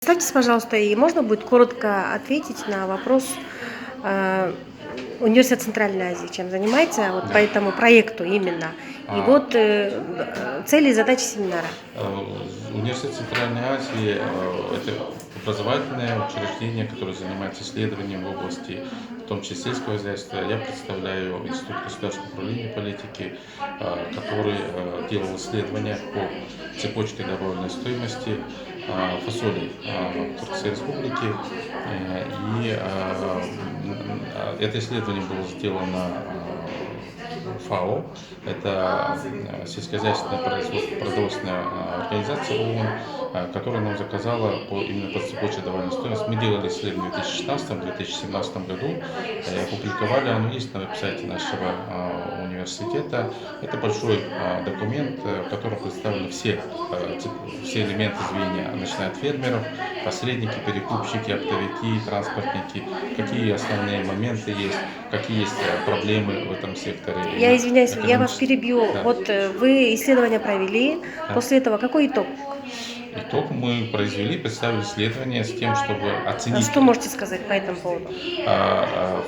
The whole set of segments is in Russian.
Представьтесь, пожалуйста, и можно будет коротко ответить на вопрос, э, Университет Центральной Азии чем занимается, вот по Да. этому проекту именно. И А, вот, цели и задачи семинара. Университет Центральной Азии это образовательное учреждение, которое занимается исследованием в области, в том числе сельского хозяйства. Я представляю Институт государственного управления и политики, который делал исследования по цепочке добавленной стоимости фасоли Турецкой Республики. Это исследование было сделано ФАО, это сельскохозяйственная продовольственная организация ООН, которая нам заказала именно по цепочке добавленной стоимости. Мы делали исследование в 2016-2017 году, опубликовали, оно есть на веб-сайте нашего университета. Это большой документ, в котором представлены все элементы звенья, начиная от фермеров, посредники, перекупщики, оптовики, транспортники, какие основные моменты есть, какие есть проблемы в этом секторе. Я извиняюсь, я вас Экономически. перебью. Да, Вот, вы исследования провели, да. после этого какой итог? Итог мы произвели, представили исследование с тем, чтобы А оценить. что можете сказать по этому поводу?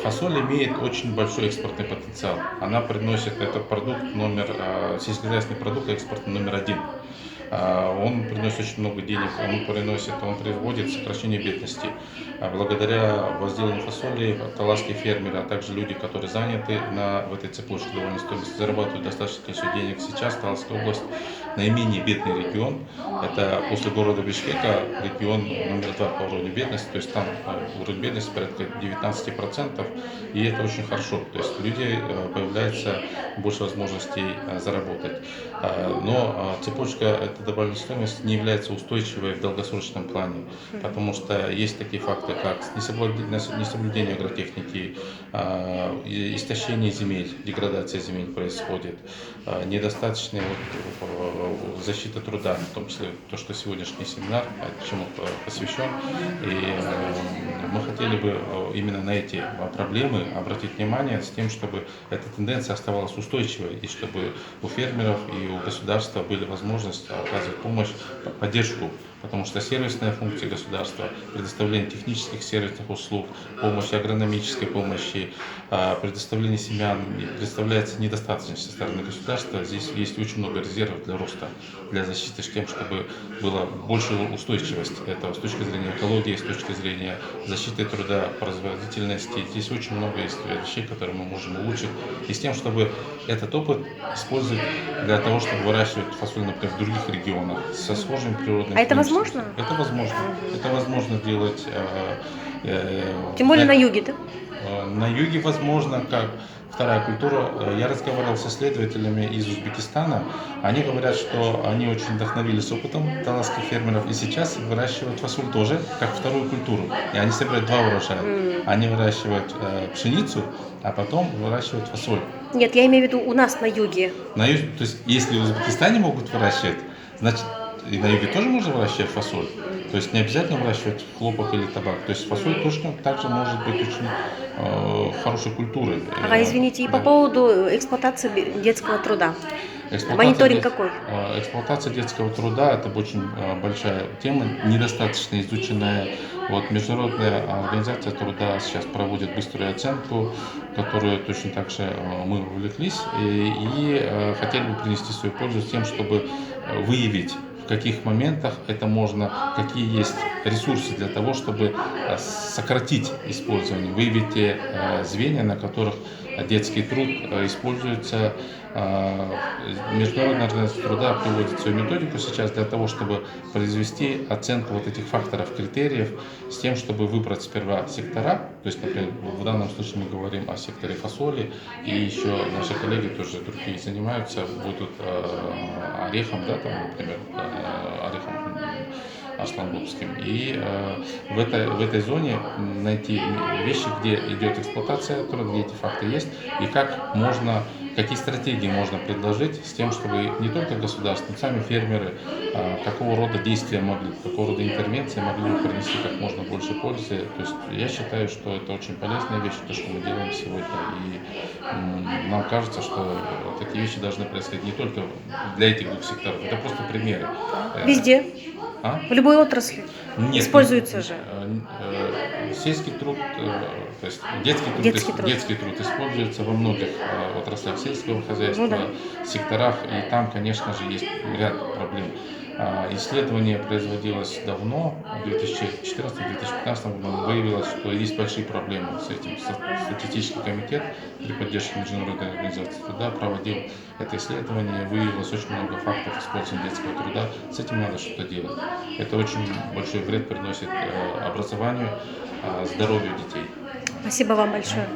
Фасоль имеет очень большой экспортный потенциал. Она приносит, это сельскохозяйственный продукт экспортный номер один. Он приносит очень много денег, он приводит к сокращению бедности. Благодаря возделанию фасоли таласские фермеры, а также люди, которые заняты в этой цепочке довольно стоимости, зарабатывают достаточно количество денег. Сейчас Таласская область наименее бедный регион. Это после города Бишкека регион номер 2 по уровню бедности, то есть там уровень бедности порядка 19%, и это очень хорошо. То есть люди появляется больше возможностей заработать. Но цепочка этой добавленной стоимости не является устойчивой в долгосрочном плане, потому что есть такие факты, как несоблюдение агротехники, истощение земель, деградация земель происходит, недостаточная защита труда, в том числе то, что сегодняшний семинар, чему посвящен. И мы хотели бы именно на эти проблемы обратить внимание с тем, чтобы эта тенденция оставалась устойчивой, и чтобы у фермеров и у государства были возможности оказывать помощь, поддержку, потому что сервисная функция государства, предоставление технических сервисных услуг, помощи, агрономической помощи, предоставление семян представляется недостаточно со стороны государства. Здесь есть очень много резервов для роста, для защиты, с тем, чтобы была большая устойчивость этого с точки зрения экологии, с точки зрения защиты труда, производительности. Здесь очень много есть вещей, которые мы можем улучшить, и с тем, чтобы этот опыт использовать для того, чтобы выращивать фасоль, например, в других регионах со схожими природными А это преимуществами. возможно? Это возможно. Это возможно делать. Тем более на юге, да? На юге возможно, как вторая культура. Я разговаривал с исследователями из Узбекистана. Они говорят, что они очень вдохновились опытом таласских фермеров и сейчас выращивают фасоль тоже, как вторую культуру. И они собирают два урожая. Они выращивают пшеницу, а потом выращивают фасоль. Нет, я имею в виду у нас на юге. То есть, если в Узбекистане могут выращивать, значит, и на юге тоже можно выращивать фасоль. То есть не обязательно выращивать хлопок или табак. То есть фасоль точно также может быть очень хорошей культурой. Ага, извините, и по Да. поводу эксплуатации детского труда. Эксплуатация, Мониторинг какой? эксплуатация детского труда – это очень большая тема, недостаточно изученная. Вот, Международная организация труда сейчас проводит быструю оценку, которую точно так же мы увлеклись и хотели бы принести свою пользу с тем, чтобы выявить, в каких моментах это можно, какие есть ресурсы для того, чтобы сократить использование, выявить те звенья, на которых детский труд используется. Международная организация труда приводит свою методику сейчас для того, чтобы произвести оценку вот этих факторов, критериев, с тем, чтобы выбрать сперва сектора, то есть, например, в данном случае мы говорим о секторе фасоли, и еще наши коллеги тоже другие занимаются, будут орехом, да, там, например, орехом Арсланбургским. И в этой зоне найти вещи, где идет эксплуатация труда, где эти факты есть, и какие стратегии можно предложить с тем, чтобы не только государство, но и сами фермеры, какого рода действия какого рода интервенции могли бы принести как можно больше пользы. То есть я считаю, что это очень полезная вещь, то, что мы делаем сегодня. И нам кажется, что такие вещи должны происходить не только для этих двух секторов. Это просто примеры. Везде. В любой отрасли Нет, используется же. Сельский труд, то есть детский труд, Детский труд. используется во многих отраслях сельского хозяйства, Ну да. секторах, и там, конечно же, есть ряд проблем. Исследование производилось давно, в 2014-2015 году выявилось, что есть большие проблемы с этим. Статистический комитет при поддержке Международной организации труда проводил это исследование, выявилось очень много фактов использования детского труда. С этим надо что-то делать. Это очень большой вред приносит образованию, здоровью детей. Спасибо вам большое.